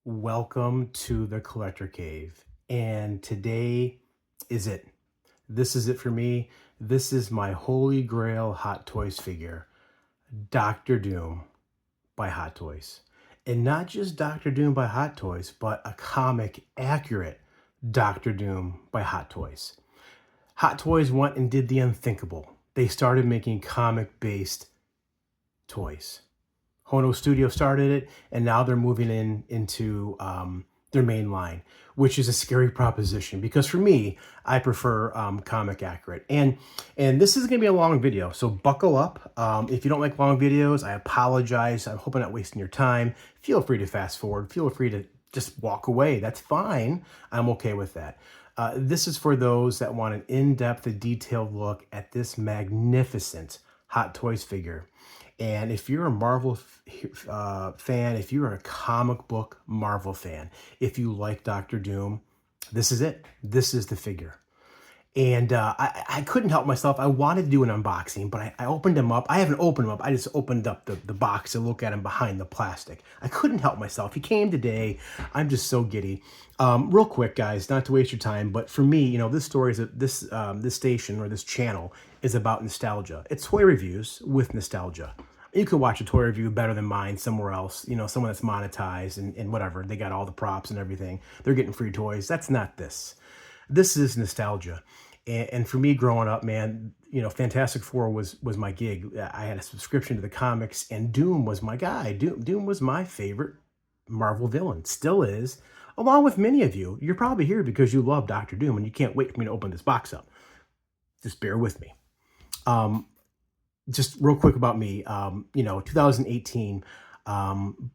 Welcome to the Collector Cave. And today is it. This is it for me. This is my Holy Grail Hot Toys figure, Doctor Doom by Hot Toys. And not just Doctor Doom by Hot Toys, but a comic accurate Doctor Doom by Hot Toys. Hot Toys went and did the unthinkable. They started making comic based toys. Hono Studio started it, and now they're moving into their main line, which is a scary proposition because for me, I prefer comic accurate. And this is going to be a long video, so buckle up. If you don't like long videos, I apologize. I hope I'm not wasting your time. Feel free to fast forward. Feel free to just walk away. That's fine. I'm okay with that. This is for those that want an in-depth, detailed look at this magnificent Hot Toys figure. And if you're a Marvel fan, if you're a comic book Marvel fan, if you like Doctor Doom, this is it. This is the figure. And I couldn't help myself. I wanted to do an unboxing, but I opened him up. I haven't opened him up. I just opened up the box to look at him behind the plastic. I couldn't help myself. He came today. I'm just so giddy. Real quick, guys, not to waste your time, but for me, you know, this story is this station or this channel is about nostalgia. It's toy reviews with nostalgia. You could watch a toy review better than mine somewhere else, you know, someone that's monetized and whatever. They got all the props and everything. They're getting free toys. That's not this. This is nostalgia. And for me growing up, man, you know, Fantastic Four was my gig. I had a subscription to the comics, and Doom was my guy. Doom was my favorite Marvel villain, still is, along with many of you. You're probably here because you love Doctor Doom, and you can't wait for me to open this box up. Just bear with me. Just real quick about me, you know, 2018,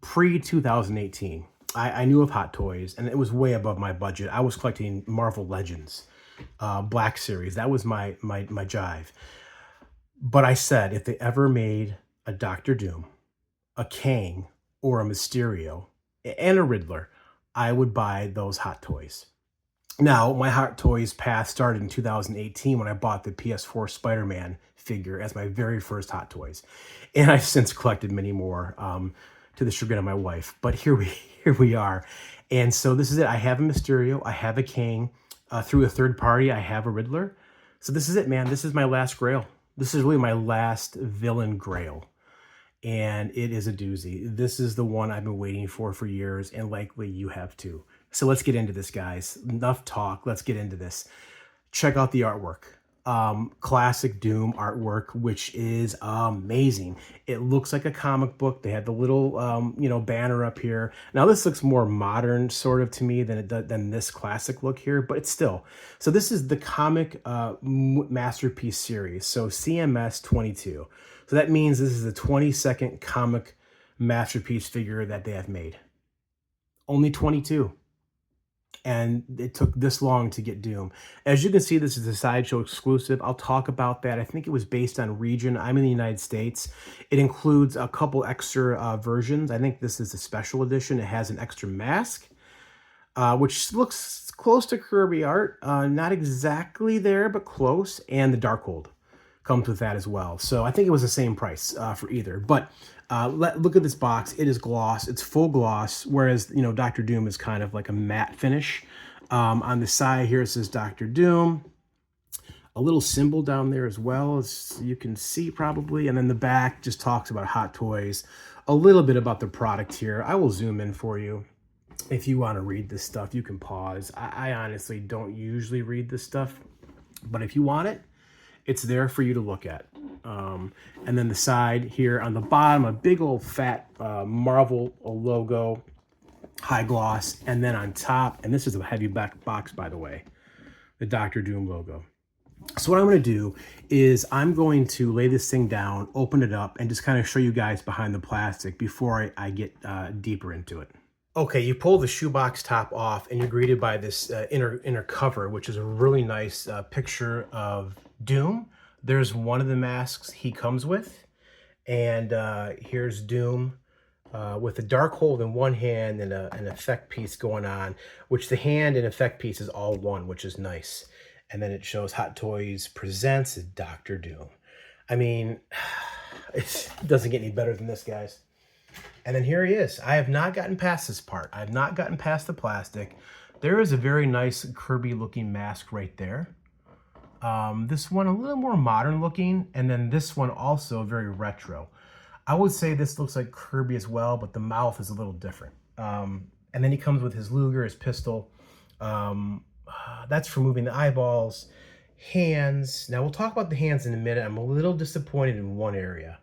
pre-2018, I knew of Hot Toys, and it was way above my budget. I was collecting Marvel Legends, Black Series. That was my jive. But I said, if they ever made a Doctor Doom, a Kang, or a Mysterio, and a Riddler, I would buy those Hot Toys. Now, my Hot Toys path started in 2018 when I bought the PS4 Spider-Man figure as my very first Hot Toys. And I've since collected many more to the chagrin of my wife. But here we are. And so this is it. I have a Mysterio. I have a King. Through a third party, I have a Riddler. So this is it, man. This is my last Grail. This is really my last villain Grail. And it is a doozy. This is the one I've been waiting for years, and likely you have too. So let's get into this, guys. Enough talk. Let's get into this. Check out the artwork. Classic Doom artwork, which is amazing. It looks like a comic book. They had the little, you know, banner up here. Now this looks more modern, sort of, to me than this classic look here, but it's still. So this is the comic masterpiece series. So CMS 22. So that means this is the 22nd comic masterpiece figure that they have made. Only 22. And it took this long to get Doom. As you can see, this is a Sideshow exclusive. I'll talk about that. I think it was based on region. I'm in the United States. It includes a couple extra versions. I think this is a special edition. It has an extra mask, which looks close to Kirby art. Not exactly there, but close. And the Darkhold comes with that as well. So I think it was the same price for either. But look at this box. It is gloss. It's full gloss, whereas, you know, Doctor Doom is kind of like a matte finish. On the side here, it says Doctor Doom. A little symbol down there as well, as you can see probably. And then the back just talks about Hot Toys. A little bit about the product here. I will zoom in for you. If you want to read this stuff, you can pause. I honestly don't usually read this stuff, but if you want it, it's there for you to look at. And then the side here on the bottom, a big old fat Marvel logo, high gloss. And then on top, and this is a heavy back box, by the way, the Doctor Doom logo. So what I'm going to do is I'm going to lay this thing down, open it up, and just kind of show you guys behind the plastic before I get deeper into it. Okay, you pull the shoebox top off and you're greeted by this inner cover, which is a really nice picture of Doom. There's one of the masks he comes with. And here's Doom with a Darkhold in one hand and an effect piece going on, which the hand and effect piece is all one, which is nice. And then it shows Hot Toys presents Doctor Doom. I mean, it doesn't get any better than this, guys. And then here he is. I have not gotten past this part. I have not gotten past the plastic. There is a very nice Kirby looking mask right there. This one a little more modern looking, and then this one also very retro. I would say this looks like Kirby as well, but the mouth is a little different. And then he comes with his Luger, his pistol. That's for moving the eyeballs. Hands. Now we'll talk about the hands in a minute. I'm a little disappointed in one area.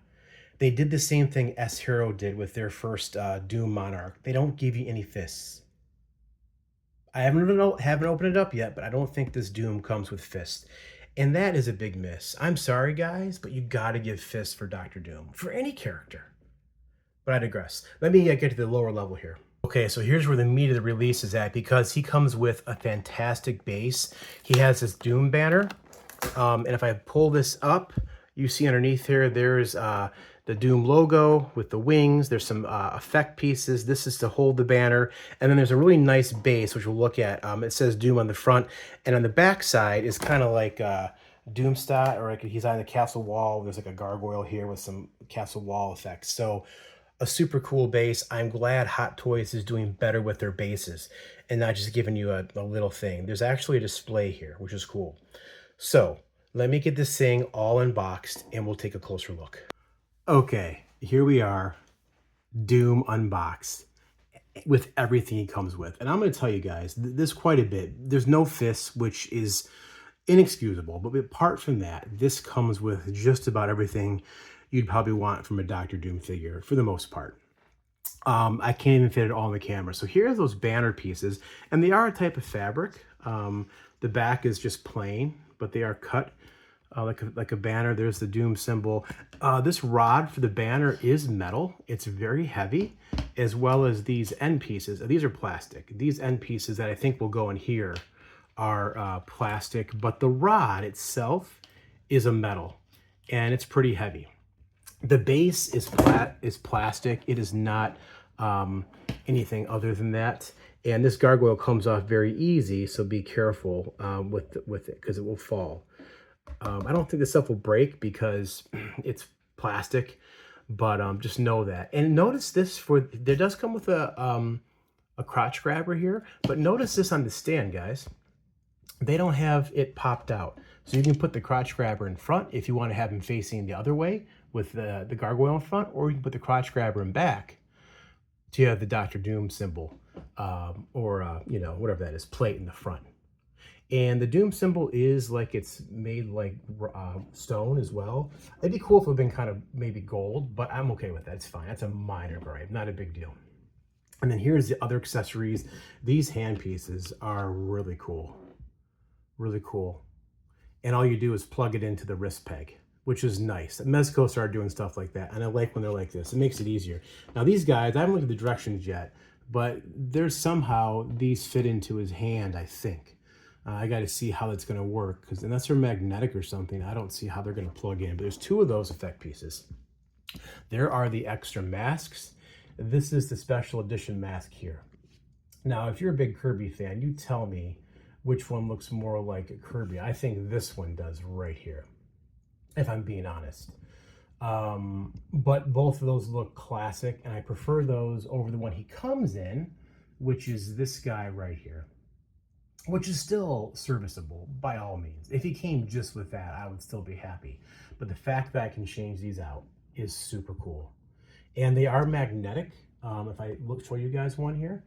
They did the same thing S-Hero did with their first Doom Monarch. They don't give you any fists. I haven't opened it up yet, but I don't think this Doom comes with fists. And that is a big miss. I'm sorry, guys, but you gotta give fists for Dr. Doom, for any character. But I digress. Let me get to the lower level here. Okay, so here's where the meat of the release is at, because he comes with a fantastic base. He has this Doom banner, and if I pull this up, you see underneath here, there's the Doom logo with the wings. There's some effect pieces. This is to hold the banner. And then there's a really nice base, which we'll look at. It says Doom on the front. And on the back side is kind of like Doomstat, or like he's on the castle wall. There's like a gargoyle here with some castle wall effects. So a super cool base. I'm glad Hot Toys is doing better with their bases and not just giving you a little thing. There's actually a display here, which is cool. So let me get this thing all unboxed and we'll take a closer look. Okay, here we are, Doom unboxed with everything he comes with. And I'm going to tell you guys, there's quite a bit. There's no fists, which is inexcusable. But apart from that, this comes with just about everything you'd probably want from a Dr. Doom figure, for the most part. I can't even fit it all in the camera. So here are those banner pieces, and they are a type of fabric. The back is just plain, but they are cut like a banner. There's the Doom symbol. This rod for the banner is metal. It's very heavy, as well as these end pieces. These are plastic. These end pieces that I think will go in here are plastic, but the rod itself is a metal, and it's pretty heavy. The base is plastic. It is not anything other than that. And this gargoyle comes off very easy, so be careful with it, because it will fall. I don't think this stuff will break because it's plastic, but just know that. And notice this, there does come with a crotch grabber here, but notice this on the stand, guys. They don't have it popped out. So you can put the crotch grabber in front if you want to have him facing the other way with the gargoyle in front, or you can put the crotch grabber in back to have the Dr. Doom symbol, or you know, whatever that is, plate in the front. And the Doom symbol is like it's made like stone as well. It'd be cool if it had been kind of maybe gold, but I'm okay with that. It's fine. That's a minor gripe, not a big deal. And then here's the other accessories. These hand pieces are really cool. Really cool. And all you do is plug it into the wrist peg, which is nice. Mezco started doing stuff like that, and I like when they're like this. It makes it easier. Now these guys, I haven't looked at the directions yet, but there's somehow these fit into his hand, I think. I got to see how that's going to work, because unless they're magnetic or something, I don't see how they're going to plug in. But there's two of those effect pieces. There are the extra masks. This is the special edition mask here. Now, if you're a big Kirby fan, you tell me which one looks more like a Kirby. I think this one does right here, if I'm being honest. But both of those look classic, and I prefer those over the one he comes in, which is this guy right here, which is still serviceable by all means. If he came just with that, I would still be happy. But the fact that I can change these out is super cool. And they are magnetic. If I show you guys one here,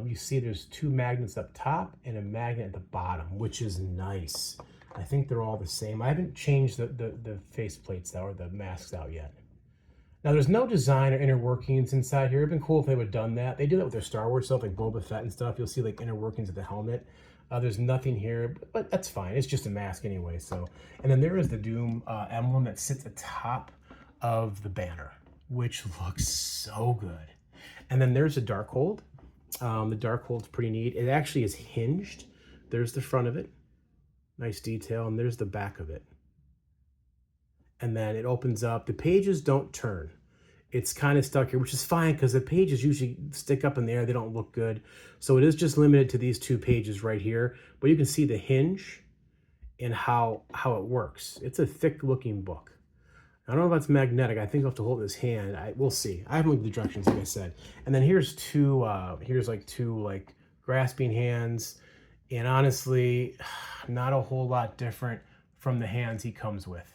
you see there's two magnets up top and a magnet at the bottom, which is nice. I think they're all the same. I haven't changed the face plates though, or the masks out yet. Now there's no design or inner workings inside here. It'd been cool if they would have done that. They do that with their Star Wars stuff, like Boba Fett and stuff. You'll see like inner workings of the helmet. There's nothing here, but that's fine. It's just a mask anyway. So, and then there is the Doom emblem that sits atop of the banner, which looks so good. And then there's a Darkhold. The Darkhold's pretty neat. It actually is hinged. There's the front of it. Nice detail. And there's the back of it. And then it opens up. The pages don't turn. It's kind of stuck here, which is fine because the pages usually stick up in the air. They don't look good. So it is just limited to these two pages right here. But you can see the hinge and how it works. It's a thick looking book. I don't know if that's magnetic. I think I'll have to hold his hand. We'll see. I haven't looked at the directions, like I said. And then here's here's like two like grasping hands. And honestly, not a whole lot different from the hands he comes with.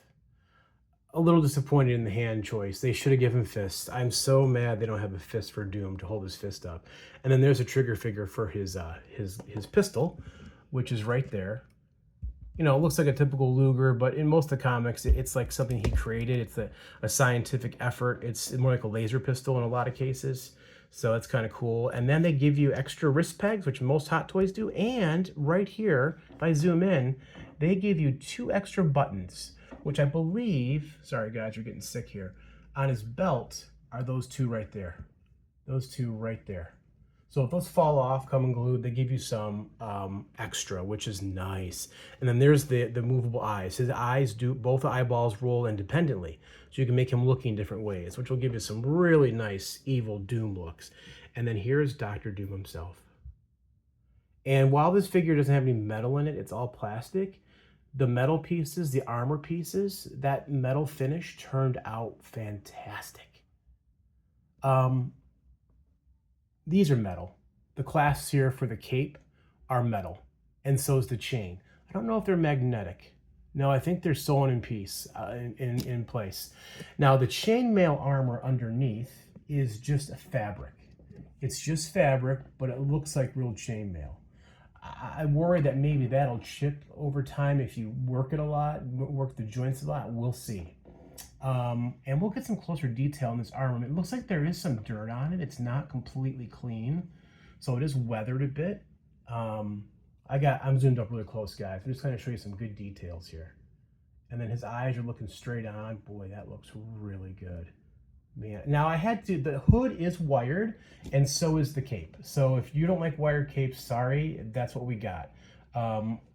A little disappointed in the hand choice. They should have given fists. I'm so mad they don't have a fist for Doom to hold his fist up. And then there's a trigger figure for his pistol, which is right there. You know, it looks like a typical Luger, but in most of the comics, it's like something he created. It's a scientific effort. It's more like a laser pistol in a lot of cases. So that's kind of cool. And then they give you extra wrist pegs, which most Hot Toys do. And right here, if I zoom in, they give you 2 extra buttons, which I believe, sorry guys, we're getting sick here, on his belt are those 2 right there. Those 2 right there. So if those fall off, come unglued, they give you some extra, which is nice. And then there's the movable eyes. His eyes do, both eyeballs roll independently. So you can make him look in different ways, which will give you some really nice evil Doom looks. And then here's Dr. Doom himself. And while this figure doesn't have any metal in it, it's all plastic. The metal pieces, the armor pieces, that metal finish turned out fantastic. These are metal. The clasps here for the cape are metal, and so is the chain. I don't know if they're magnetic. No, I think they're sewn in piece, in place. Now, the chainmail armor underneath is just a fabric. It's just fabric, but it looks like real chainmail. I worry that maybe that'll chip over time if you work it a lot, work the joints a lot. We'll see. And we'll get some closer detail in this armor. It looks like there is some dirt on it. It's not completely clean, so it is weathered a bit. I'm zoomed up really close, guys. I'm just going to show you some good details here. And then his eyes are looking straight on. Boy, that looks really good. Man, now the hood is wired, and so is the cape. So if you don't like wired capes, sorry, that's what we got.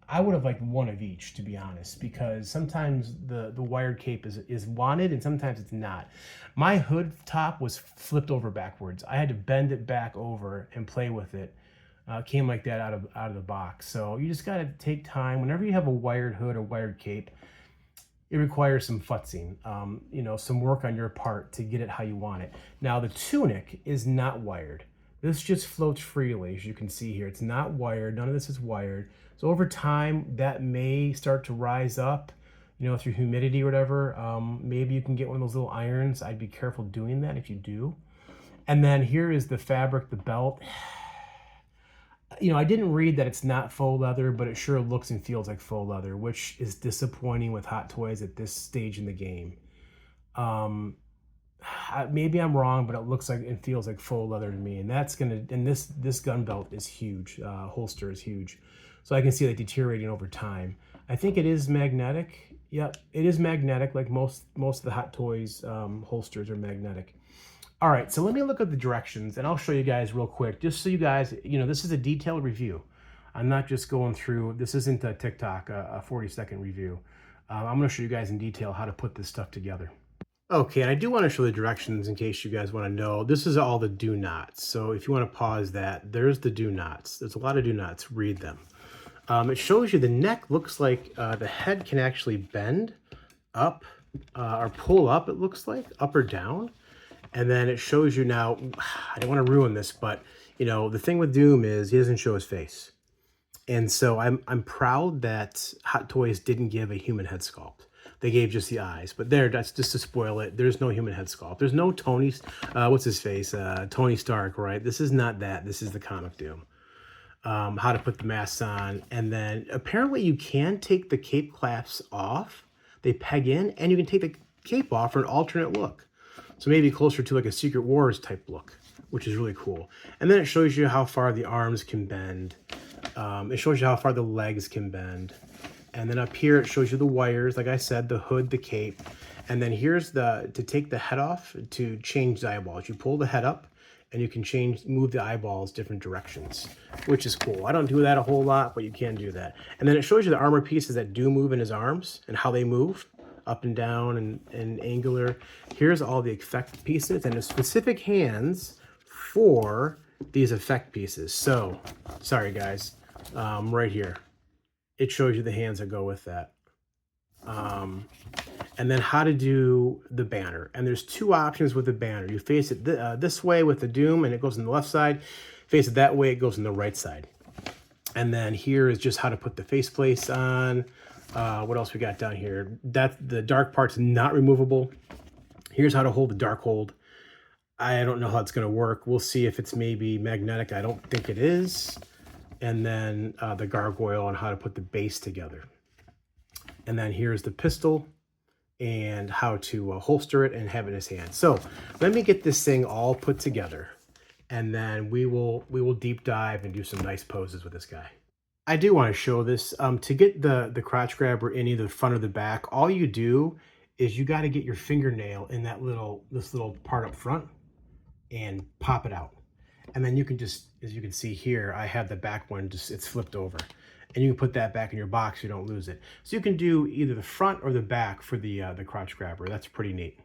I would have liked one of each, to be honest, because sometimes the wired cape is wanted and sometimes it's not. My hood top was flipped over backwards. I had to bend it back over and play with it. It came like that out of the box. So you just got to take time. Whenever you have a wired hood or wired cape, it requires some futzing, you know, some work on your part to get it how you want it. Now the tunic is not wired. This just floats freely, as you can see here. It's not wired. None of this is wired. So over time, that may start to rise up, you know, through humidity or whatever. Maybe you can get one of those little irons. I'd be careful doing that if you do. And then here is the fabric, the belt. You know, I didn't read that it's not faux leather, but it sure looks and feels like faux leather, which is disappointing with Hot Toys at this stage in the game. Maybe I'm wrong, but it looks like and feels like faux leather to me. And that's this gun belt is huge. Holster is huge. So I can see that deteriorating over time. I think it is magnetic. Yep, it is magnetic, like most of the Hot Toys holsters are magnetic. All right, so let me look at the directions, and I'll show you guys real quick, just so you guys, you know, this is a detailed review. I'm not just going through, this isn't a TikTok, a 40-second review. I'm going to show you guys in detail how to put this stuff together. Okay, and I do want to show the directions in case you guys want to know. This is all the do nots. So if you want to pause that, there's the do nots. There's a lot of do nots. Read them. It shows you the neck looks like the head can actually bend up or pull up, it looks like, up or down. And then it shows you now, I don't want to ruin this, but, you know, the thing with Doom is he doesn't show his face. And so I'm proud that Hot Toys didn't give a human head sculpt. They gave just the eyes, but that's just to spoil it. There's no human head sculpt. There's no Tony, what's his face? Tony Stark, right? This is not that. This is the comic Doom. How to put the masks on. And then apparently you can take the cape clasps off. They peg in, and you can take the cape off for an alternate look. So maybe closer to like a Secret Wars type look, which is really cool. And then it shows you how far the arms can bend. It shows you how far the legs can bend. And then up here, it shows you the wires, like I said, the hood, the cape. And then here's to take the head off to change the eyeballs. You pull the head up and you can move the eyeballs different directions, which is cool. I don't do that a whole lot, but you can do that. And then it shows you the armor pieces that do move in his arms and how they move up and down and angular. Here's all the effect pieces and the specific hands for these effect pieces. So, sorry guys, right here. It shows you the hands that go with that. and then how to do the banner. And there's two options with the banner. You face it this way with the Doom and it goes on the left side. Face it that way, it goes on the right side. And then here is just how to put the faceplates on. What else we got down here? That the dark part's not removable. Here's how to hold the dark hold. I don't know how it's going to work. We'll see if it's maybe magnetic. I don't think it is. And then the gargoyle on how to put the base together. And then here's the pistol and how to holster it and have it in his hand. So let me get this thing all put together, and then we will deep dive and do some nice poses with this guy. I do want to show this. To get the crotch grabber in either the front or the back, all you do is you got to get your fingernail in this little part up front and pop it out. And then you can just, as you can see here, I have the back one, just it's flipped over. And you can put that back in your box so you don't lose it. So you can do either the front or the back for the crotch grabber. That's pretty neat.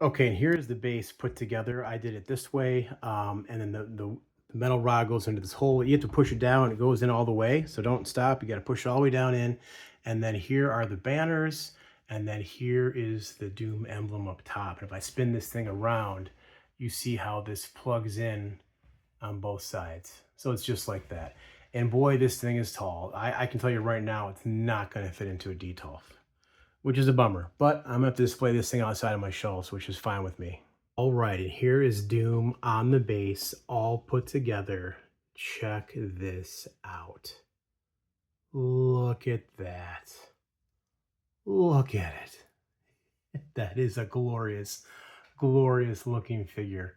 Okay, and here's the base put together. I did it this way, and then the metal rod goes into this hole. You have to push it down, it goes in all the way, so don't stop. You got to push it all the way down in. And then here are the banners, and then here is the Doom emblem up top. And if I spin this thing around, you see how this plugs in on both sides. So it's just like that. And boy, this thing is tall. I can tell you right now, it's not going to fit into a D-Tolf, which is a bummer. But I'm going to have to display this thing outside of my shelves, which is fine with me. All right, and here is Doom on the base, all put together. Check this out. Look at that. Look at it. That is a glorious, glorious looking figure.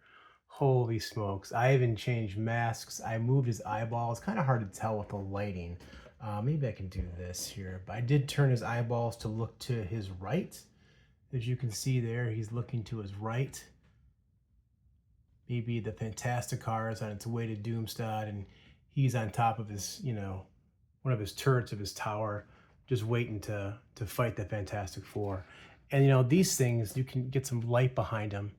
Holy smokes. I even changed masks. I moved his eyeballs. Kind of hard to tell with the lighting. Maybe I can do this here. But I did turn his eyeballs to look to his right. As you can see there, he's looking to his right. Maybe the Fantastic car is on its way to Doomstad, and he's on top of his, one of his turrets of his tower, just waiting to fight the Fantastic Four. And these things, you can get some light behind them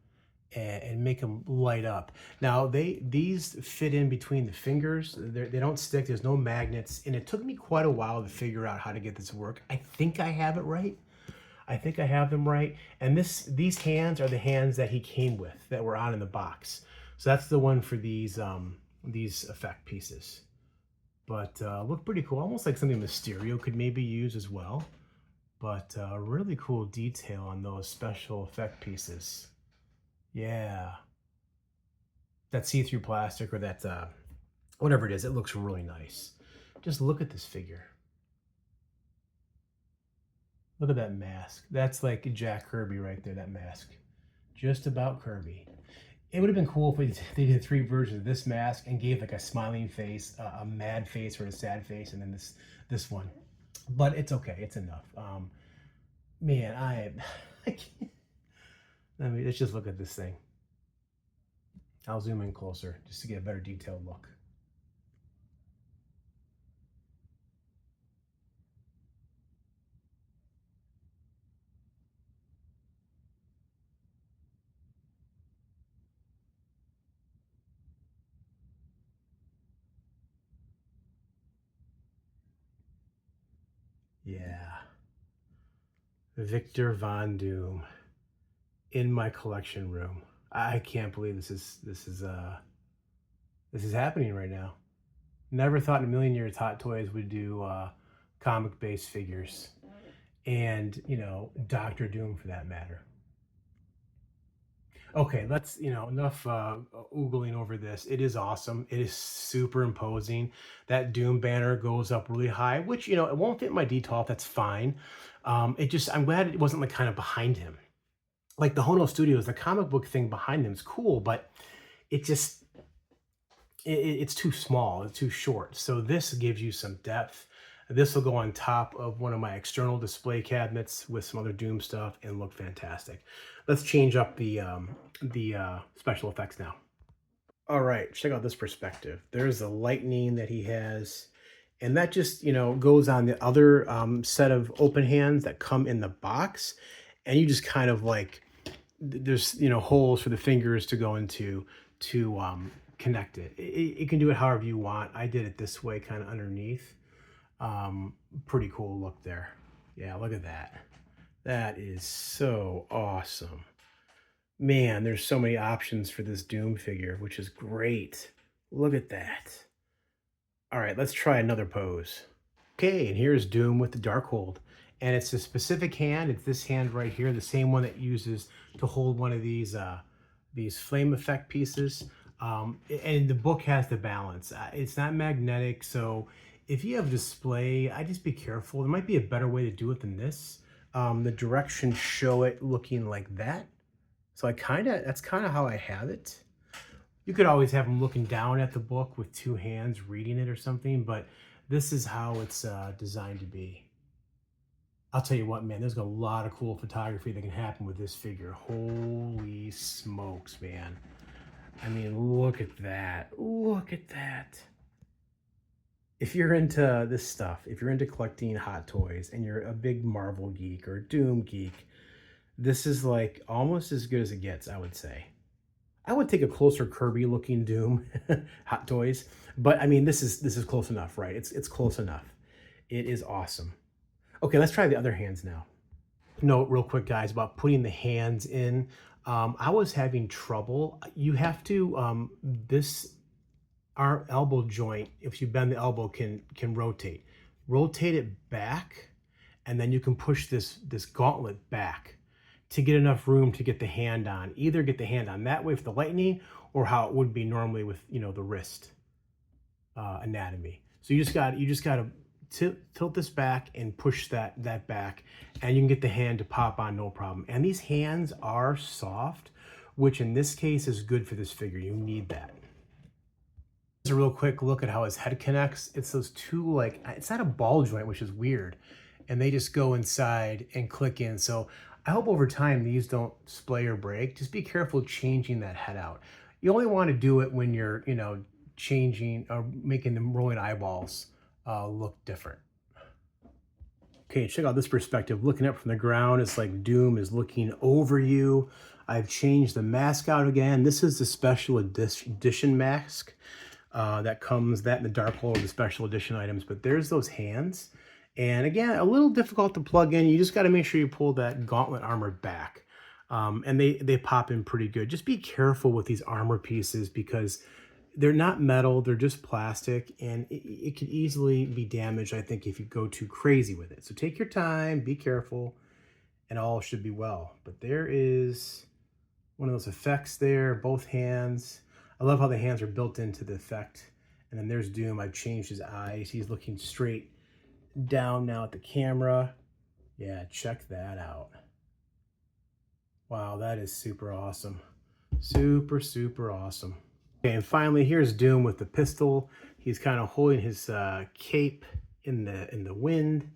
and make them light up. Now these fit in between the fingers. They don't stick. There's no magnets, and it took me quite a while to figure out how to get this to work. I think I have it right. I think I have them right. And these hands are the hands that he came with, that were on in the box. So that's the one for these effect pieces. But look pretty cool, almost like something Mysterio could maybe use as well. But really cool detail on those special effect pieces. Yeah. That see-through plastic, or that, whatever it is, it looks really nice. Just look at this figure. Look at that mask. That's like Jack Kirby right there, that mask. Just about Kirby. It would have been cool if they did 3 versions of this mask and gave like a smiling face, a mad face, or a sad face, and then this one. But it's okay. It's enough. Man, I can't. Let's just look at this thing. I'll zoom in closer just to get a better detailed look. Yeah. Victor Von Doom in my collection room. I can't believe this is happening right now. Never thought in a million years Hot Toys would do comic-based figures, and Doctor Doom for that matter. Okay, let's enough oogling over this. It is awesome. It is super imposing. That Doom banner goes up really high, which it won't fit my D-Tolf. That's fine. I'm glad it wasn't like kind of behind him. Like the Hono Studios, the comic book thing behind them is cool, but it just it's too small, it's too short. So this gives you some depth. This will go on top of one of my external display cabinets with some other Doom stuff and look fantastic. Let's change up the special effects now. All right, check out this perspective. There's the lightning that he has, and that just goes on the other set of open hands that come in the box, and you just kind of like there's holes for the fingers to go into to connect it. You can do it however you want. I did it this way, kind of underneath. Pretty cool look there. Yeah, look at that. That is so awesome. Man, there's so many options for this Doom figure, which is great. Look at that. All right, let's try another pose. Okay, and here's Doom with the Darkhold. And it's a specific hand. It's this hand right here, the same one that uses to hold one of these flame effect pieces. And the book has the balance. It's not magnetic, so if you have display, I just be careful. There might be a better way to do it than this. The directions show it looking like that. So that's kind of how I have it. You could always have them looking down at the book with two hands reading it or something, but this is how it's designed to be. I'll tell you what, man, there's a lot of cool photography that can happen with this figure. Holy smokes, man. I mean, look at that. Look at that. If you're into this stuff, if you're into collecting Hot Toys and you're a big Marvel geek or Doom geek, this is like almost as good as it gets, I would say. I would take a closer Kirby looking Doom Hot Toys, but I mean this is close enough, right? It's close enough. It is awesome. Okay, let's try the other hands now. Note real quick, guys, about putting the hands in. I was having trouble. You have to this our elbow joint, if you bend the elbow, can rotate. Rotate it back, and then you can push this gauntlet back to get enough room to get the hand on. Either get the hand on that way for the lightning, or how it would be normally with the wrist anatomy. So you just got to tilt this back and push that back, and you can get the hand to pop on no problem. And these hands are soft, which in this case is good for this figure. You need that. Just a real quick look at how his head connects. It's those two, like, it's not a ball joint, which is weird, and they just go inside and click in. So I hope over time these don't splay or break. Just be careful changing that head out. You only want to do it when you're, changing or making the rolling eyeballs look different. Okay, check out this perspective. Looking up from the ground, it's like Doom is looking over you. I've changed the mask out again. This is the special edition mask that comes, that in the Darkhold, the special edition items. But there's those hands. And again, a little difficult to plug in. You just got to make sure you pull that gauntlet armor back. And they pop in pretty good. Just be careful with these armor pieces because they're not metal, they're just plastic, and it could easily be damaged, I think, if you go too crazy with it. So take your time, be careful, and all should be well. But there is one of those effects there, both hands. I love how the hands are built into the effect. And then there's Doom. I've changed his eyes. He's looking straight down now at the camera. Yeah, check that out. Wow, that is super awesome. Super, super awesome. Okay, and finally, here's Doom with the pistol. He's kind of holding his cape in the wind.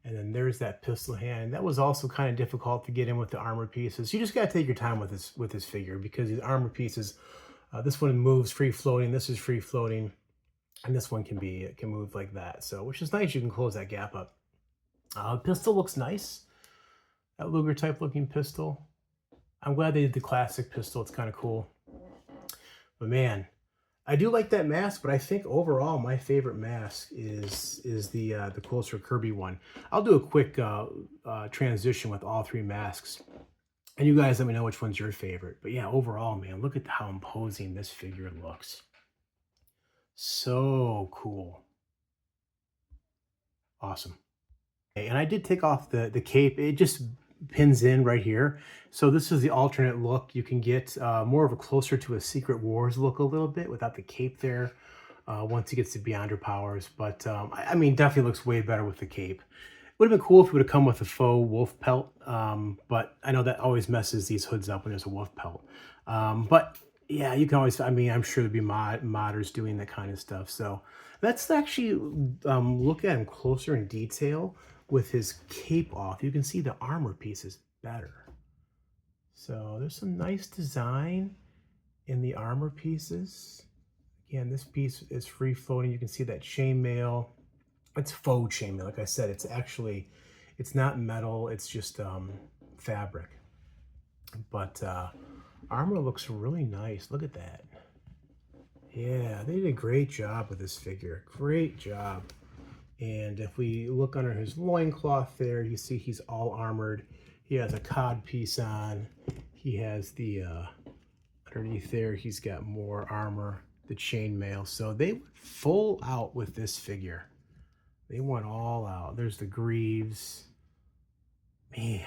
And then there's that pistol hand. That was also kind of difficult to get in with the armor pieces. You just got to take your time with this figure because these armor pieces, this one moves free floating, this is free floating, and this one can move like that. So, which is nice. You can close that gap up. Pistol looks nice. That Luger type looking pistol. I'm glad they did the classic pistol. It's kind of cool. But man, I do like that mask, but I think overall my favorite mask is the closer Kirby one. I'll do a quick transition with all three masks, and you guys let me know which one's your favorite. But yeah, overall, man, look at how imposing this figure looks. So cool. Awesome. And I did take off the cape. It just pins in right here. So this is the alternate look. You can get more of a closer to a Secret Wars look a little bit without the cape there once he gets to Beyond Her Powers. But I mean, definitely looks way better with the cape. Would have been cool if it would have come with a faux wolf pelt, but I know that always messes these hoods up when there's a wolf pelt. But yeah, you can always, I mean, I'm sure there'd be modders doing that kind of stuff. So let's actually look at him closer in detail with his cape off. You can see the armor pieces better. So there's some nice design in the armor pieces. Again, this piece is free floating. You can see that chainmail. It's faux chainmail. Like I said, it's not metal. It's just fabric. But armor looks really nice. Look at that. Yeah, they did a great job with this figure. Great job. And if we look under his loincloth there, you see he's all armored. He has a cod piece on. He has the, underneath there, he's got more armor, the chainmail. So they went full out with this figure. They went all out. There's the greaves. Man,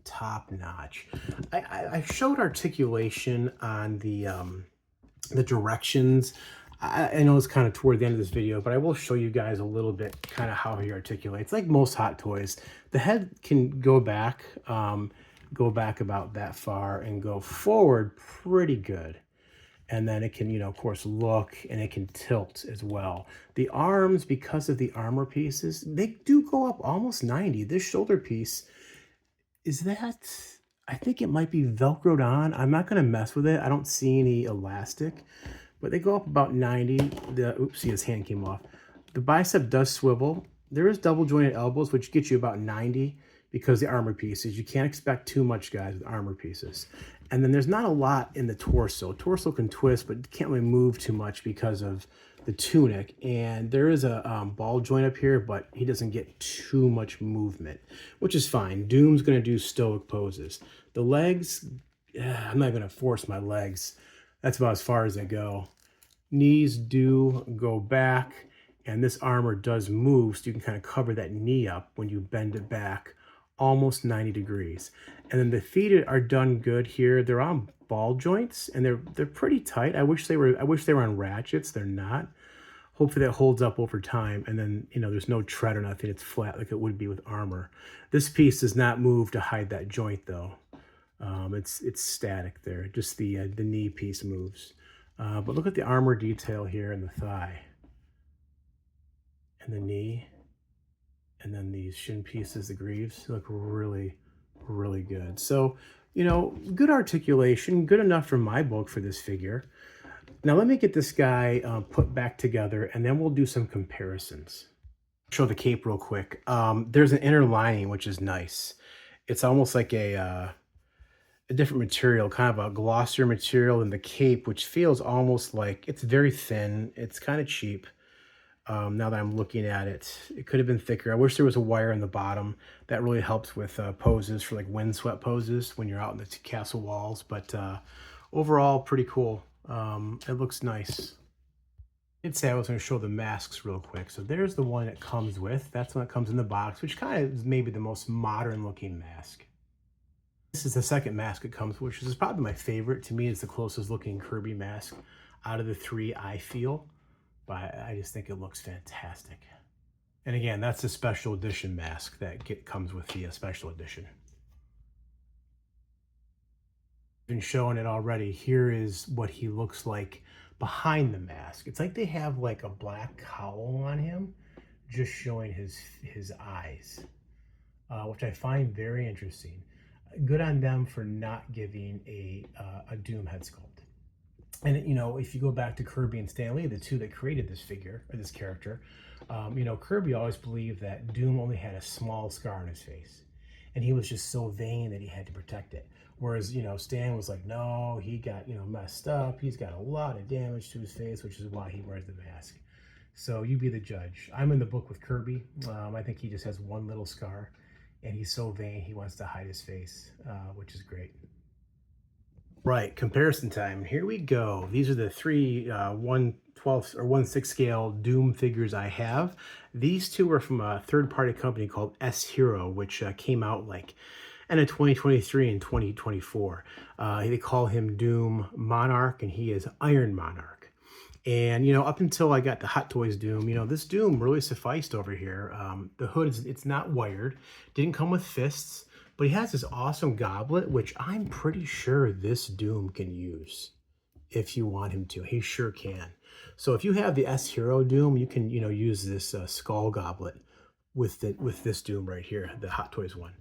top notch. I showed articulation on the directions. I know it's kind of toward the end of this video, but I will show you guys a little bit kind of how he articulates. Like most Hot Toys, the head can go back about that far and go forward pretty good. And then it can, you know, of course, look, and it can tilt as well. The arms, because of the armor pieces, they do go up almost 90. This shoulder piece, is that, I think it might be Velcroed on. I'm not going to mess with it. I don't see any elastic, but they go up about 90. Oopsie, his hand came off. The bicep does swivel. There is double jointed elbows, which get you about 90 because the armor pieces. You can't expect too much, guys, with armor pieces. And then there's not a lot in the torso. Torso can twist, but can't really move too much because of the tunic. And there is a ball joint up here, but he doesn't get too much movement, which is fine. Doom's going to do stoic poses. The legs, I'm not going to force my legs. That's about as far as they go. Knees do go back, and this armor does move, so you can kind of cover that knee up when you bend it back almost 90 degrees. And then the feet are done good here. They're on ball joints, and they're pretty tight. I wish they were on ratchets. They're not. Hopefully that holds up over time. And then, you know, there's no tread or nothing. It's flat like it would be with armor. This piece does not move to hide that joint though. It's static there. Just the knee piece moves. But look at the armor detail here in the thigh and the knee. And then these shin pieces, the greaves, look really, really good. So, you know, good articulation, good enough for my book for this figure. Now let me get this guy put back together, and then we'll do some comparisons. Show the cape real quick. There's an inner lining, which is nice. It's almost like a different material, kind of a glossier material than the cape, which feels almost like it's very thin. It's kind of cheap. Now that I'm looking at it, it could have been thicker. I wish there was a wire in the bottom. That really helps with poses for like windswept poses when you're out in the castle walls. But overall, pretty cool. It looks nice. I did say I was going to show the masks real quick. So there's the one it comes with. That's one that comes in the box, which kind of is maybe the most modern looking mask. This is the second mask it comes with, which is probably my favorite. To me, it's the closest looking Kirby mask out of the three, I feel. But I just think it looks fantastic. And again, that's the special edition mask that comes with the special edition. Been showing it already. Here is what he looks like behind the mask. It's like they have like a black cowl on him, just showing his eyes, which I find very interesting. Good on them for not giving a Doom head sculpt. And, you know, if you go back to Kirby and Stan Lee, the two that created this figure, or this character, you know, Kirby always believed that Doom only had a small scar on his face. And he was just so vain that he had to protect it. Whereas, you know, Stan was like, no, he got, you know, messed up. He's got a lot of damage to his face, which is why he wears the mask. So you be the judge. I'm in the book with Kirby. I think he just has one little scar. And he's so vain, he wants to hide his face, which is great. Right, comparison time. Here we go. These are the three 1/12 or 1/6 scale Doom figures I have. These two are from a third-party company called S-Hero, which came out like end of 2023 and 2024. They call him Doom Monarch, and he is Iron Monarch. And, you know, up until I got the Hot Toys Doom, you know, this Doom really sufficed over here. The hood, it's not wired, didn't come with fists. But he has this awesome goblet, which I'm pretty sure this Doom can use if you want him to. He sure can. So if you have the S-Hero Doom, you can, you know, use this skull goblet with this Doom right here, the Hot Toys one.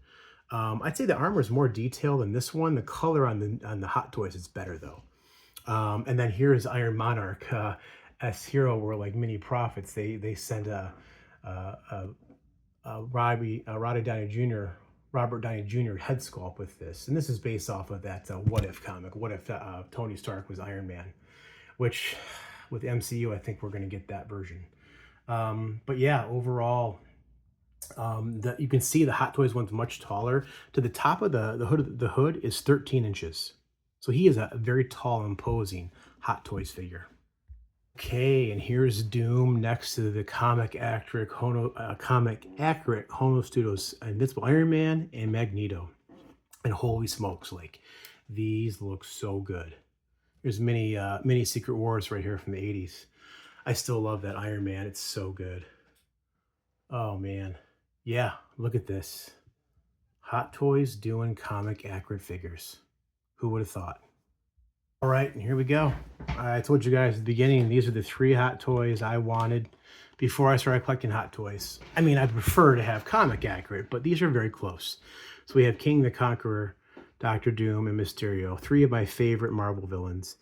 I'd say the armor is more detailed than this one. The color on the Hot Toys is better though. And then here's Iron Monarch. S-Hero were like mini prophets. They sent Robert Downey Jr. head sculpt with this. And this is based off of that What If comic. What if Tony Stark was Iron Man? Which, with MCU, I think we're going to get that version. But yeah, overall, You can see the Hot Toys one's much taller. To the top of the hood is 13 inches. So he is a very tall, imposing Hot Toys figure. Okay, and here's Doom next to the comic accurate Hono Studios Invincible Iron Man and Magneto. And holy smokes, like these look so good. There's many Secret Wars right here from the 80s. I still love that Iron Man. It's so good. Oh man. Yeah, look at this. Hot Toys doing comic accurate figures. Who would have thought? All right, and here we go. I told you guys at the beginning, these are the 3 Hot Toys I wanted before I started collecting Hot Toys. I mean, I prefer to have comic accurate, but these are very close. So we have King the Conqueror, Doctor Doom, and Mysterio, 3 of my favorite Marvel villains.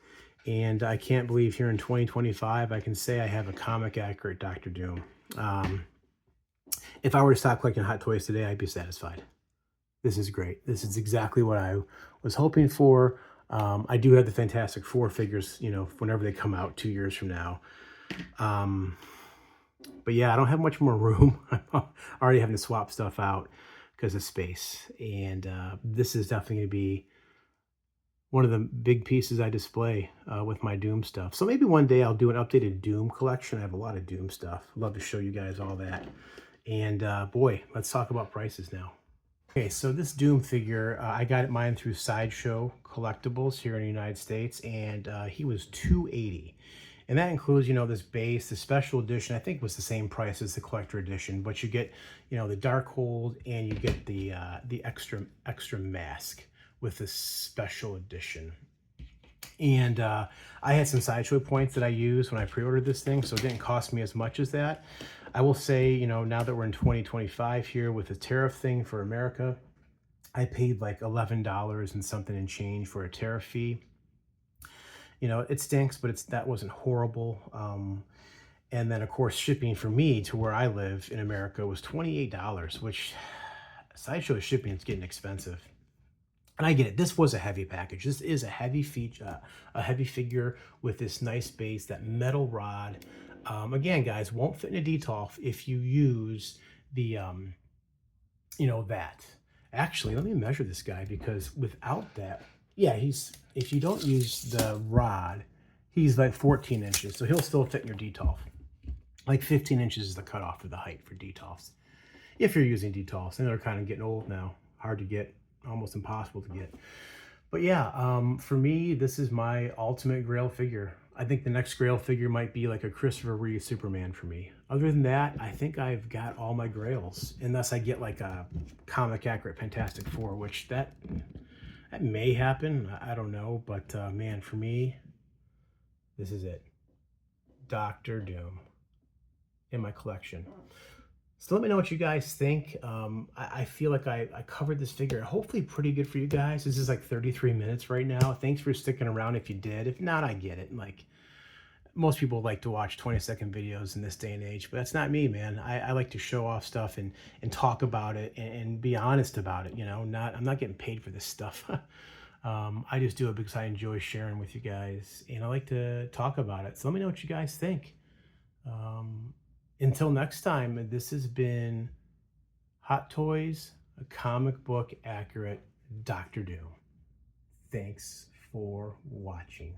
And I can't believe here in 2025, I can say I have a comic accurate Doctor Doom. If I were to stop collecting Hot Toys today, I'd be satisfied. This is great. This is exactly what I was hoping for. I do have the Fantastic Four figures, you know, whenever they come out 2 years from now. But yeah, I don't have much more room. I'm already having to swap stuff out because of space. And this is definitely going to be one of the big pieces I display with my Doom stuff. So maybe one day I'll do an updated Doom collection. I have a lot of Doom stuff. I'd love to show you guys all that. And boy, let's talk about prices now. Okay, so this Doom figure, I got mine through Sideshow Collectibles here in the United States, and he was $280. And that includes, you know, this base, the special edition, I think was the same price as the collector edition, but you get, you know, the dark hold and you get the extra mask with this special edition. And I had some Sideshow points that I used when I pre-ordered this thing, so it didn't cost me as much as that. I will say, you know, now that we're in 2025 here with the tariff thing for America, I paid like $11 and something and change for a tariff fee. You know, it stinks, but that wasn't horrible. And then, of course, shipping for me to where I live in America was $28, which Sideshow shipping is getting expensive. And I get it. This was a heavy package. This is a heavy feature, a heavy figure with this nice base, that metal rod. Again, guys, won't fit in a detolf if you use the, you know, that. Actually, let me measure this guy because without that, yeah, if you don't use the rod, he's like 14 inches. So he'll still fit in your detolf. Like 15 inches is the cutoff for the height for detolfs. If you're using detolfs, and they're kind of getting old now, hard to get, almost impossible to get. But yeah, for me, this is my ultimate Grail figure. I think the next Grail figure might be like a Christopher Reeve Superman for me. Other than that, I think I've got all my Grails, unless I get like a comic accurate Fantastic Four, which that may happen. I don't know, but man, for me, this is it. Dr. Doom in my collection. So let me know what you guys think. I feel like I covered this figure hopefully pretty good for you guys. This is like 33 minutes right now. Thanks for sticking around if you did. If not, I get it. Like, most people like to watch 20-second videos in this day and age, but that's not me, man. I like to show off stuff and talk about it and be honest about it. You know, I'm not getting paid for this stuff. I just do it because I enjoy sharing with you guys, and I like to talk about it. So let me know what you guys think. Until next time, this has been Hot Toys, a comic book accurate Dr. Doom. Thanks for watching.